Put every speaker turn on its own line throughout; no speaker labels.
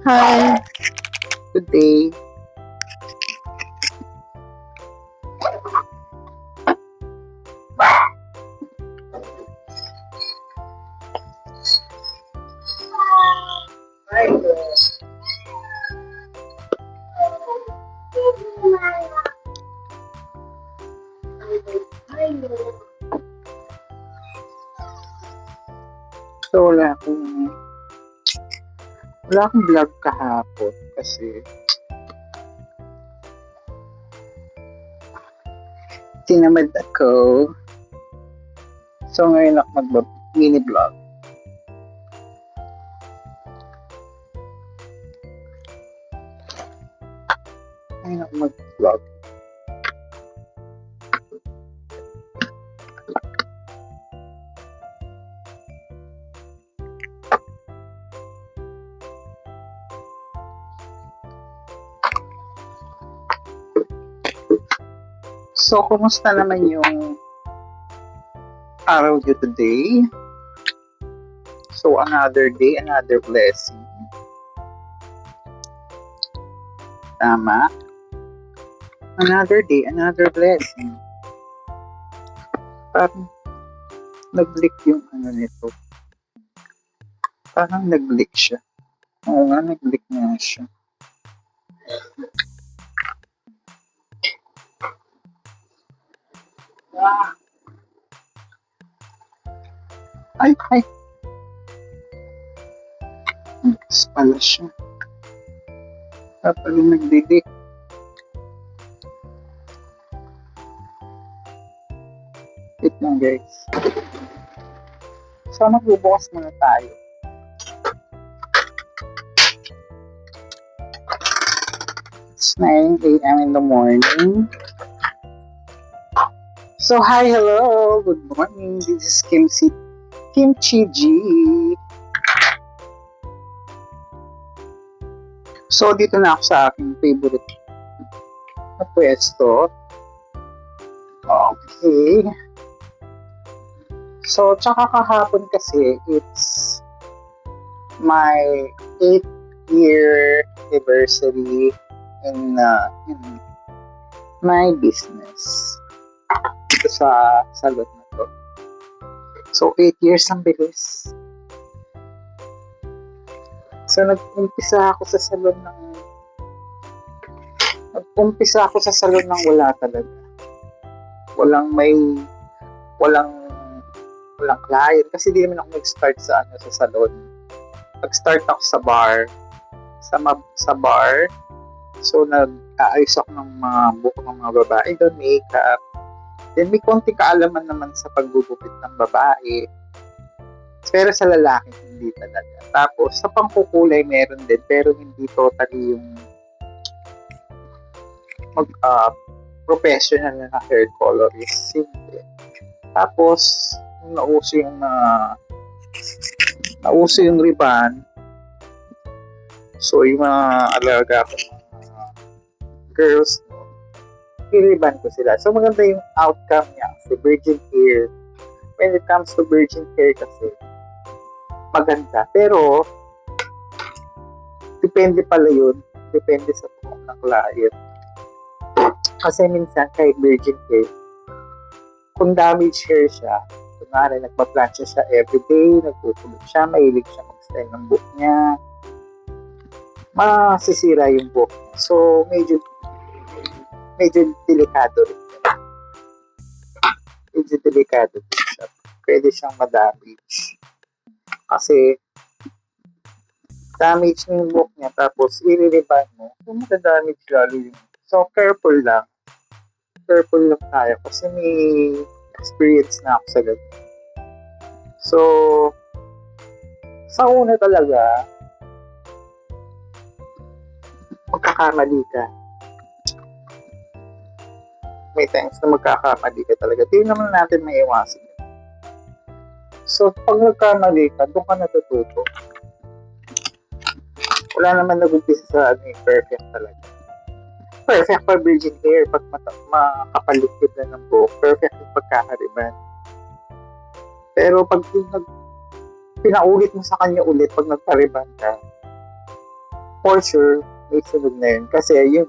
Hi, good day. So, wala akong vlog kahapon kasi tinamad ako. So, ngayon ako mini vlog. Ngayon ako mag-vlog. So, kumusta naman yung araw nyo today? So, another day, another blessing. Tama? Another day, another blessing. Parang nag-leak yung nito. Parang nag-leak siya. Oo nga, nag-leak nga siya. Ay! Nagkas pala siya. Pala nag-leak. Wait lang guys. So, magbubukas muna tayo. It's 9 a.m. in the morning. So, hi, hello, good morning. This is Kimchi G. So, dito na ako sa aking favorite na pwesto. Okay. So, tsaka kahapon kasi, it's my 8th year anniversary in my business. Dito sa salon na to. So, 8 years ang bilis. So, nag-umpisa ako sa salon ng wala talaga. Walang client kasi di naman ako nag-start sa salon. Nag-start ako sa bar. Sa bar. So, nag-aayos ako ng mga buhok ng mga babae doon, makeup. Then, may konti kaalaman naman sa paggugupit ng babae. Pero sa lalaki, hindi talaga. Tapos, sa pangkukulay, meron din. Pero hindi totally yung professional na hair colorist. Hindi. Tapos, nauso yung ribbon. So, yung mga alaga ko mga girls, i-ribbon ko sila. So, maganda yung outcome niya. So, virgin hair. When it comes to virgin hair kasi, maganda. Pero, depende pala yun. Depende sa buhok ng client. Kasi minsan, kahit virgin hair, kung damaged hair siya, kunwari, nagpa-plancha siya everyday, nagtutulog siya, mahilig siya mag-style ng buhok niya, masisira yung buhok niya. So, medyo delikado rin siya. Medyo delikado rin siya. Pwede siyang ma-damage. Kasi, damage na yung buhok niya, tapos i-reban mo, kung mata-damage lalo yun. So, careful lang tayo kasi may experience na ako sa ganun. So, sa una talaga, magkakamali ka. May times na magkakamali ka talaga. Di naman natin maiwasan yun. So, pag nagkamali ka, doon ka natututo. Wala naman nag-umpisa sa perfect talaga. Perfect pa virgin hair pag makapalikid na ng buhok. Perfect yung pagkakariban. Pero pag pinaulit mo sa kanya ulit pag nagkariban ka, for sure, may sunod na yun. Kasi yung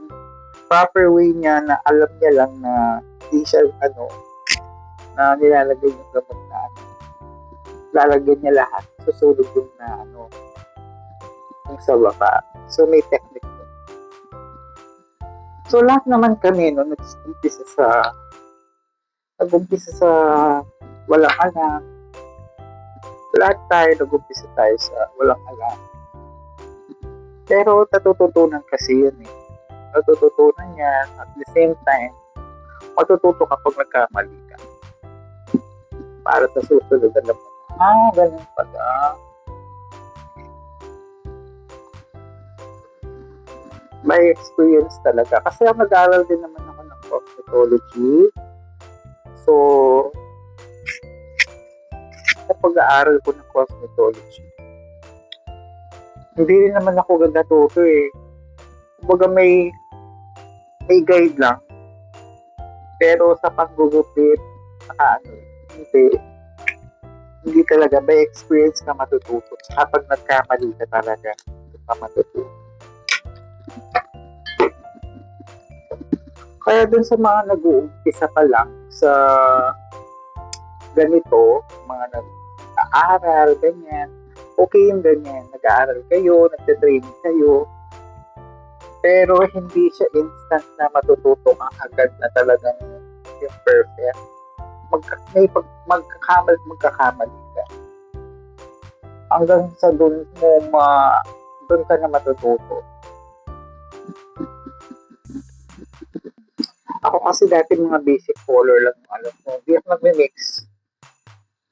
proper way niya na alam niya lang na hindi siya, na nilalagay yung gamot na lalagyan niya lahat. Susunod yung na, yung sa baba. So, may technique yun. So, lahat naman kami, nag-umpisa sa walang alam. Lahat tayo, nag-umpisa tayo sa walang alam. Pero, natututunan kasi yun eh. Natututunan yan. At the same time, matututo kapag nagkamali ka. Para sa susunod, alam mo, ganun pala. May experience talaga. Kasi nag-aaral din naman ako ng cosmetology. So, sa pag-aaral ko ng cosmetology, hindi rin naman ako natuto eh. Kumbaga may guide lang. Pero sa paggugupit, hindi talaga. By experience ka matututo. Kapag nagkamali ka talaga, hindi ka matututo. Kaya dun sa mga nag-uumpisa pa lang sa ganito, mga nag-aaral, ganyan, okay yung ganyan. Nag-aaral kayo, nagte-training kayo, pero hindi siya instant na matututo ka agad na talagang yung perfect. Magkakamali ka. Hanggang sa doon ka na matututo. Ako kasi dati mga basic color lang yung alam ko. Hindi ako nag-mix.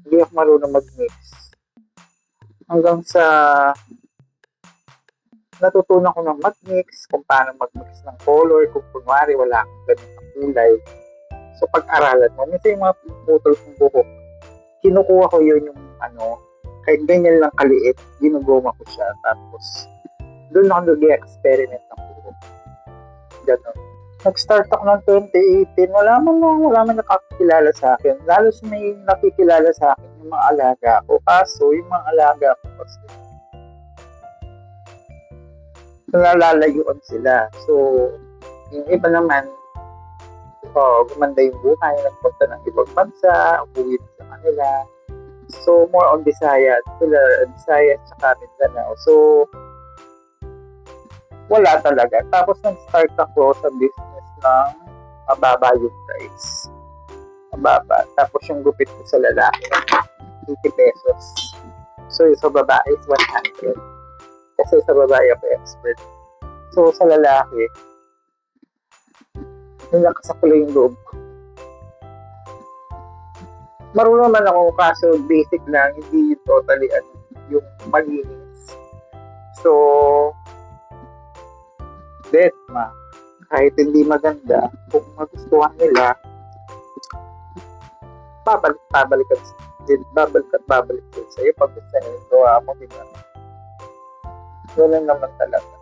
Hindi ako marunong mag-mix. Hanggang sa natutunan ko ng mag-mix, kung paano mag-mix ng color, kung kunwari wala akong ganun na kulay. So pag-aralan mo, minsan yung mga putol kong buhok, kinukuha ko yun yung kahit ganyan lang kaliit, ginugoma ko siya. Tapos, doon ako nag-experiment ng buhok. Ganon. Nag-start ako ng 2018, wala man nakakilala sa akin. Lalo sa may nakikilala sa akin yung mga alaga ko. Kaso, yung mga alaga ko kasi nalalayuan sila. So, yung iba naman, gumanda yung buhay, nagpunta ng ibang bansa, umuwi sa kanila. So, more on Visayas tsaka Mindanao. So, wala talaga. Tapos, nag-start ako sa business ng mababa yung price. Mababa. Tapos, yung gupit ko sa lalaki, 80 pesos. So, yung sa babae is 100. Kasi sa babae ako expert. So, sa lalaki, nilakas ako lang yung loob ko. Marunong naman ako, kaso basic lang, hindi totally yung malinis. So, kahit hindi maganda, kung magustuhan nila, babalik din sa'yo pag gusto nila yung gawa mo, diba? Ganun naman talaga.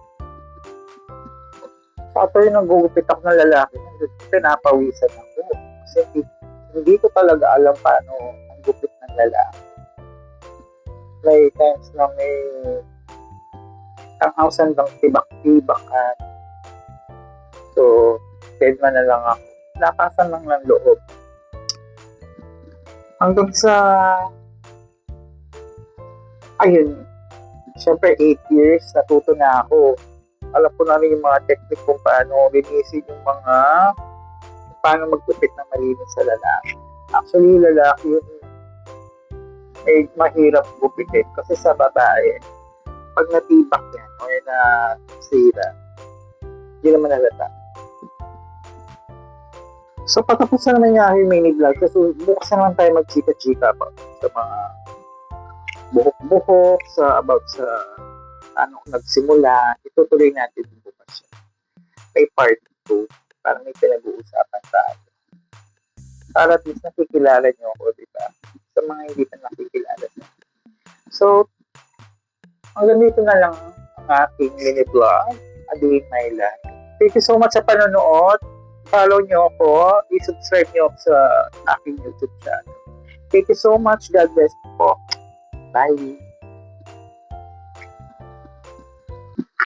After yung nagugupit ako ng lalaki, pinapawisan ako. Kasi hindi ko talaga alam paano ang gupit ng lalaki. May times na may tanghausan lang tibak-tibakan. So, deadman na lang ako. Lakasan lang ng loob. Hanggang sa syempre 8 years, natuto na ako. Alam ko na rin yung mga technique kung paano linisin yung paano magtupit ng malinis sa lalaki. Actually, lalaki yun mahirap gupitin kasi sa babae, pag natibak yan o nasira, hindi naman halata. So, patapos na naman yung mini vlog kasi bukas na naman tayo magchika-chika pa sa mga buhok-buhok, about sa ano nagsimula. Itutuloy natin bukas siya. May part 2 para may pinag-uusapan tayo. Para at least nakikilala nyo ako, diba? Sa mga hindi pa nakikilala nyo. So, hanggang dito na lang ang aking mini vlog, A Day in My Life. Thank you so much sa panonood. Follow nyo ako. I-subscribe nyo ako sa aking YouTube channel. Thank you so much. God bless po. Bye.